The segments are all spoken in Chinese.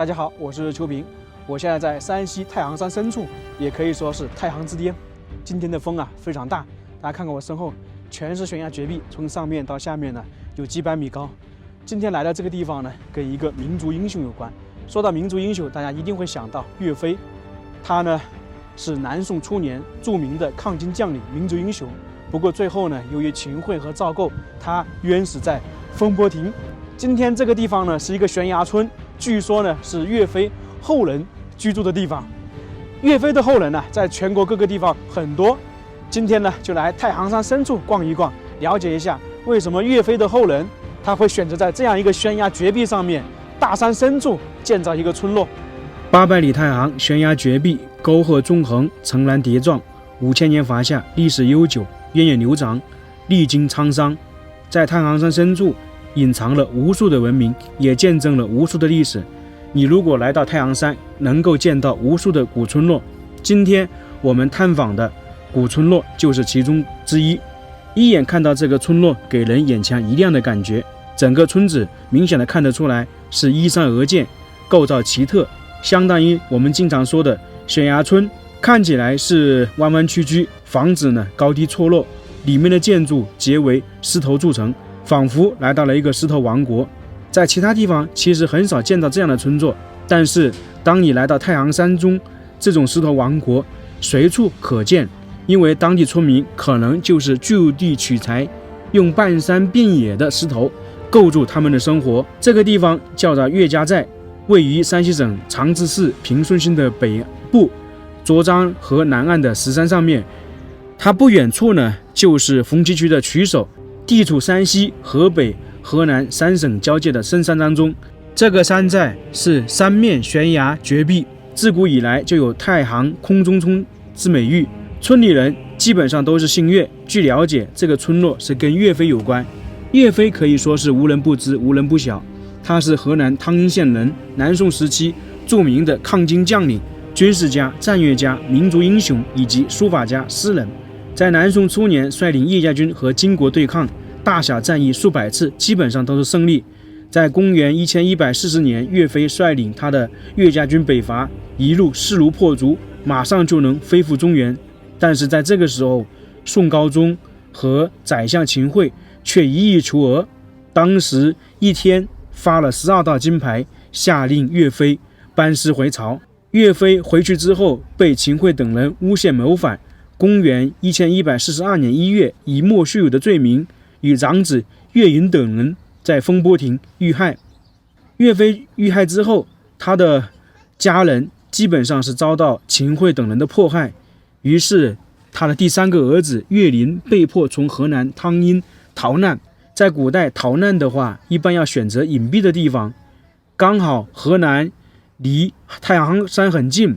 大家好，我是邱平，我现在在山西太行山深处，也可以说是太行之巅。今天的风非常大，大家看看我身后，全是悬崖绝壁，从上面到下面呢有几百米高。今天来到这个地方呢，跟一个民族英雄有关。说到民族英雄，大家一定会想到岳飞，他呢是南宋初年著名的抗金将领、民族英雄。不过最后呢，由于秦桧和赵构，他冤死在风波亭。今天这个地方呢是一个悬崖村，据说呢是岳飞后人居住的地方。岳飞的后人呢，在全国各个地方很多。今天呢，就来太行山深处逛一逛，了解一下为什么岳飞的后人他会选择在这样一个悬崖绝壁上面，大山深处建造一个村落。800里太行，悬崖绝壁，沟壑纵横，层峦叠嶂，5000年华夏，历史悠久，源远流长，历经沧桑。在太行山深处隐藏了无数的文明，也见证了无数的历史。你如果来到太行山，能够见到无数的古村落。今天我们探访的古村落就是其中之一。一眼看到这个村落，给人眼前一亮的感觉。整个村子明显的看得出来是依山而建，构造奇特，相当于我们经常说的悬崖村。看起来是弯弯曲曲，房子呢高低错落，里面的建筑皆为石头铸成，仿佛来到了一个石头王国。在其他地方其实很少见到这样的村落，但是当你来到太行山中，这种石头王国随处可见，因为当地村民可能就是就地取材，用半山遍野的石头构筑他们的生活。这个地方叫做岳家寨，位于山西省长治市平顺县的北部，涿江河南岸的石山上面。它不远处呢就是红旗渠的渠首，地处山西、河北、河南3省交界的深山当中。这个山寨是三面悬崖绝壁，自古以来就有太行空中村之美誉。村里人基本上都是姓岳。据了解，这个村落是跟岳飞有关。岳飞可以说是无人不知、无人不晓。他是河南汤阴县人，南宋时期著名的抗金将领、军事家、战略家、民族英雄以及书法家、诗人。在南宋初年率领叶家军和金国对抗，大小战役数百次，基本上都是胜利。在公元1140年，岳飞率领他的岳家军北伐，一路势如破竹，马上就能恢复中原。但是在这个时候，宋高宗和宰相秦桧却一意求讹，当时一天发了12道金牌，下令岳飞班师回朝。岳飞回去之后，被秦桧等人诬陷谋反。公元1142年1月，以莫须有的罪名，与长子岳云等人在风波亭遇害。岳飞遇害之后，他的家人基本上是遭到秦桧等人的迫害，于是他的第3个儿子岳林被迫从河南汤阴逃难。在古代逃难的话，一般要选择隐蔽的地方，刚好河南离太行山很近，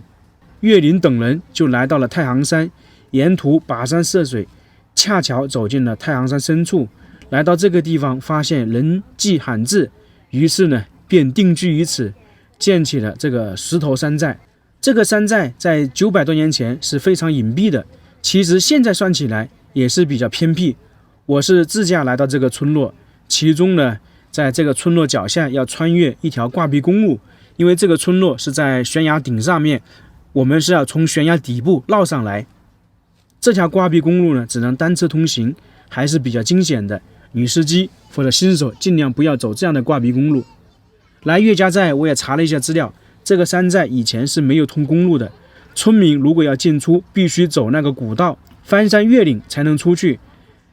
岳林等人就来到了太行山，沿途跋山涉水，恰巧走进了太行山深处。来到这个地方，发现人迹罕至，于是呢便定居于此，建起了这个石头山寨。这个山寨在900多年前是非常隐蔽的，其实现在算起来也是比较偏僻。我是自驾来到这个村落，其中呢在这个村落脚下要穿越一条挂壁公路，因为这个村落是在悬崖顶上面，我们是要从悬崖底部绕上来。这条挂壁公路呢只能单车通行，还是比较惊险的，女司机或者新手尽量不要走这样的挂壁公路。来岳家寨我也查了一下资料，这个山寨以前是没有通公路的，村民如果要进出必须走那个古道，翻山越岭才能出去。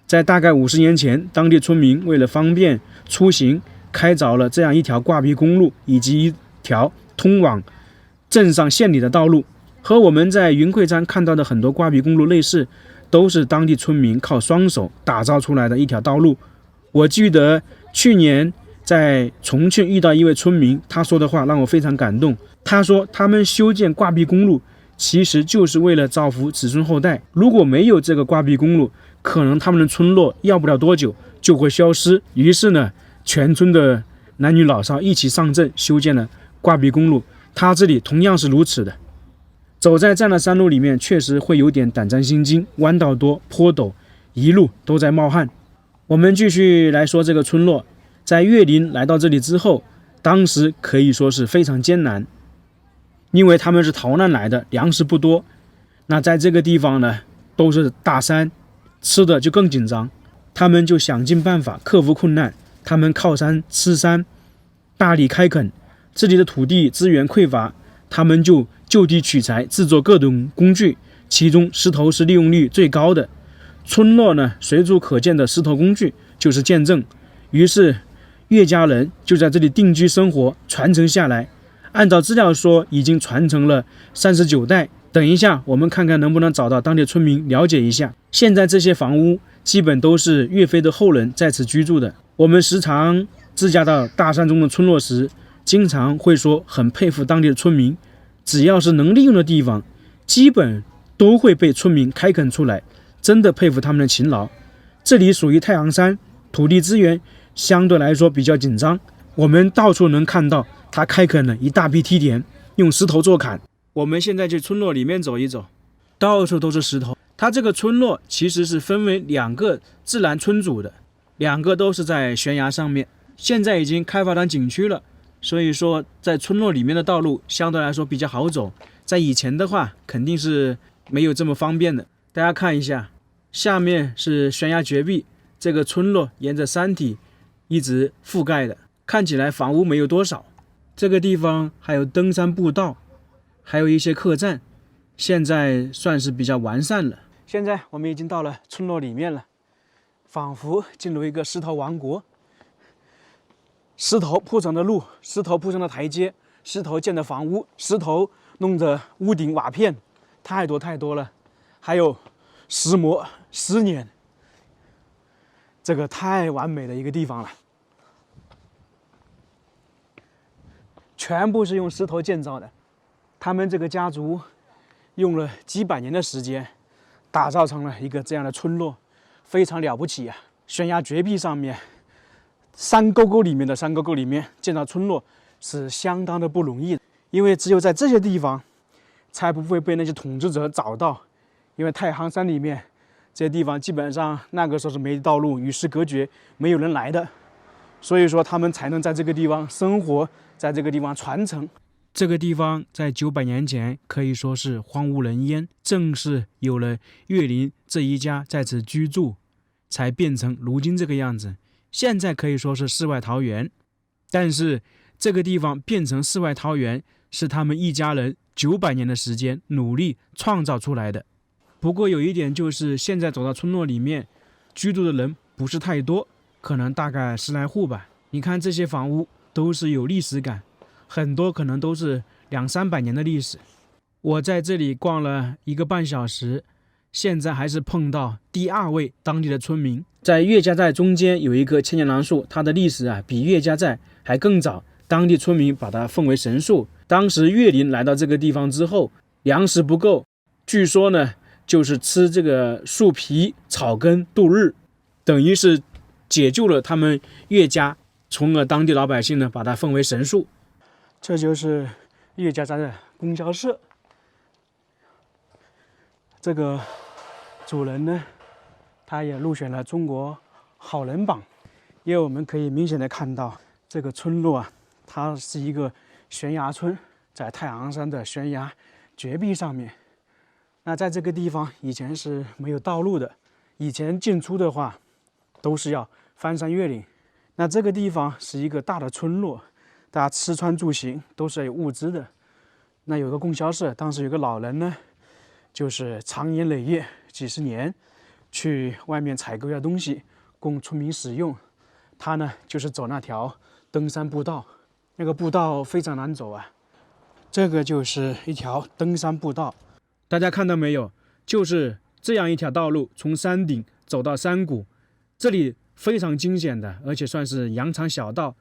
在大概50年前，当地村民为了方便出行，开凿了这样一条挂壁公路，以及一条通往镇上县里的道路。和我们在云贵山看到的很多挂壁公路类似，都是当地村民靠双手打造出来的一条道路。我记得去年在重庆遇到一位村民，他说的话让我非常感动。他说他们修建挂壁公路其实就是为了造福子孙后代，如果没有这个挂壁公路，可能他们的村落要不了多久就会消失。于是呢，全村的男女老少一起上阵修建了挂壁公路。他这里同样是如此的。走在这样的山路里面，确实会有点胆战心惊，弯道多，坡陡，一路都在冒汗。我们继续来说这个村落。在岳林来到这里之后，当时可以说是非常艰难，因为他们是逃难来的，粮食不多。那在这个地方呢，都是大山，吃的就更紧张。他们就想尽办法克服困难，他们靠山吃山，大力开垦。这里的土地资源匮乏，他们就就地取材，制作各种工具，其中石头是利用率最高的。村落呢，随处可见的石头工具就是见证。于是岳家人就在这里定居生活，传承下来。按照资料说，已经传承了39代。等一下，我们看看能不能找到当地村民了解一下。现在这些房屋基本都是岳飞的后人在此居住的。我们时常自驾到大山中的村落时，经常会说很佩服当地的村民，只要是能利用的地方，基本都会被村民开垦出来，真的佩服他们的勤劳。这里属于太行山，土地资源相对来说比较紧张，我们到处能看到他开垦了一大片梯田，用石头做坎。我们现在去村落里面走一走，到处都是石头。它这个村落其实是分为2个自然村组的，2个都是在悬崖上面，现在已经开发成景区了，所以说在村落里面的道路相对来说比较好走，在以前的话肯定是没有这么方便的。大家看一下，下面是悬崖绝壁，这个村落沿着山体一直覆盖的，看起来房屋没有多少。这个地方还有登山步道，还有一些客栈，现在算是比较完善了。现在我们已经到了村落里面了，仿佛进入一个石头王国。石头铺成的路，石头铺成的台阶，石头建的房屋，石头弄的屋顶瓦片，太多了。还有石磨、石碾，这个太完美的一个地方了。全部是用石头建造的，他们这个家族用了几百年的时间，打造成了一个这样的村落，非常了不起啊！悬崖绝壁上面，山沟沟里面的山沟沟里面建造村落是相当的不容易的，因为只有在这些地方，才不会被那些统治者找到。因为太行山里面这些地方基本上那个时候是没道路，与世隔绝，没有人来的，所以说他们才能在这个地方生活，在这个地方传承。这个地方在900年前可以说是荒无人烟，正是有了岳林这一家在此居住，才变成如今这个样子。现在可以说是世外桃源，但是这个地方变成世外桃源是他们一家人900年的时间努力创造出来的。不过有一点就是，现在走到村落里面，居住的人不是太多，可能大概10来户吧。你看这些房屋都是有历史感，很多可能都是200-300年的历史。我在这里逛了1个半小时，现在还是碰到第2位当地的村民。在岳家寨中间有一棵千年榔树，它的历史比岳家寨还更早，当地村民把它奉为神树。当时岳林来到这个地方之后，粮食不够，据说呢就是吃这个树皮草根度日，等于是解救了他们岳家，从而当地老百姓呢把它奉为神树。这就是岳家寨的供销社。这个主人呢，他也入选了中国好人榜。因为我们可以明显的看到，这个村落它是一个悬崖村，在太行山的悬崖绝壁上面。那在这个地方以前是没有道路的，以前进出的话都是要翻山越岭。那这个地方是一个大的村落，大家吃穿住行都是有物资的。那有个供销社，当时有个老人呢，就是长年累月几十年去外面采购一下东西供村民使用。他呢就是走那条登山步道，那个步道非常难走啊。这个就是一条登山步道，大家看到没有？就是这样一条道路，从山顶走到山谷，这里非常惊险的，而且算是羊肠小道。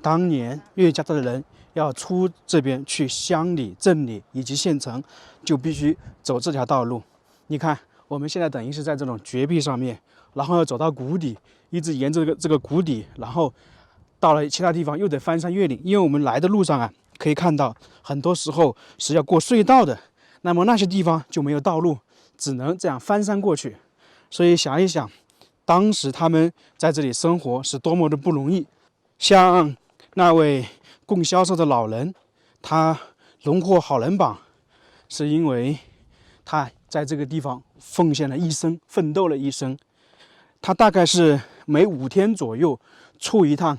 当年岳家寨的人要出这边去乡里、镇里以及县城，就必须走这条道路。你看，我们现在等于是在这种绝壁上面，然后要走到谷底，一直沿着这个谷底，然后到了其他地方又得翻山越岭。因为我们来的路上可以看到很多时候是要过隧道的，那么那些地方就没有道路，只能这样翻山过去。所以想一想，当时他们在这里生活是多么的不容易。像那位供销售的老人，他荣获好人榜，是因为他在这个地方奉献了一生，奋斗了一生。他大概是每5天左右出一趟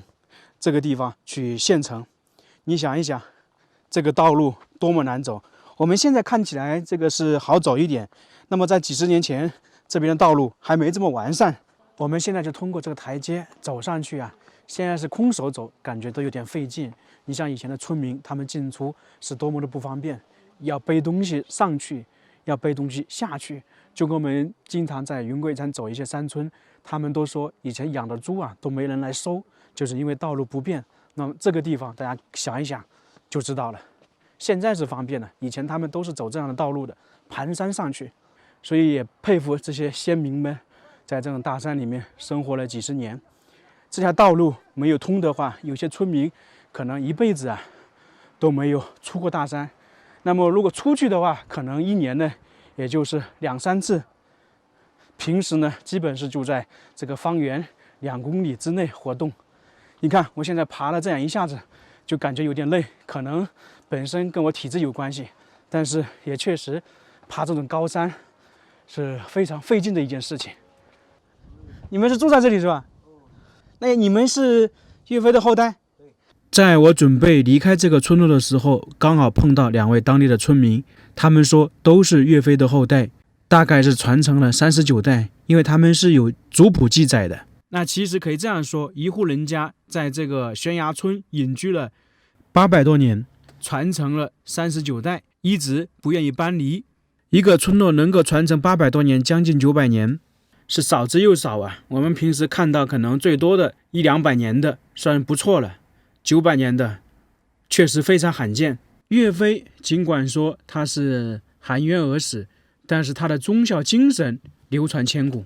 这个地方去县城。你想一想，这个道路多么难走。我们现在看起来这个是好走一点，那么在几十年前，这边的道路还没这么完善。我们现在就通过这个台阶走上去啊，现在是空手走，感觉都有点费劲。你像以前的村民，他们进出是多么的不方便，要背东西上去，要背东西下去。就跟我们经常在云贵川走一些山村，他们都说以前养的猪啊都没人来收，就是因为道路不便。那么这个地方大家想一想就知道了。现在是方便了，以前他们都是走这样的道路的，盘山上去。所以也佩服这些先民们，在这种大山里面生活了几十年。这条道路没有通的话，有些村民可能一辈子啊都没有出过大山。那么如果出去的话，可能1年呢也就是2、3次。平时呢，基本是就在这个方圆2公里之内活动。你看，我现在爬了这样一下子，就感觉有点累，可能本身跟我体质有关系，但是也确实爬这种高山是非常费劲的一件事情。你们是住在这里是吧？那你们是岳飞的后代？在我准备离开这个村落的时候，刚好碰到2位当地的村民，他们说都是岳飞的后代，大概是传承了39代，因为他们是有族谱记载的。那其实可以这样说，一户人家在这个悬崖村隐居了800多年，传承了39代，一直不愿意搬离。一个村落能够传承800多年，将近900年，是少之又少啊。我们平时看到可能最多的100、200年的算不错了，900年的确实非常罕见。岳飞尽管说他是含冤而死，但是他的忠孝精神流传千古。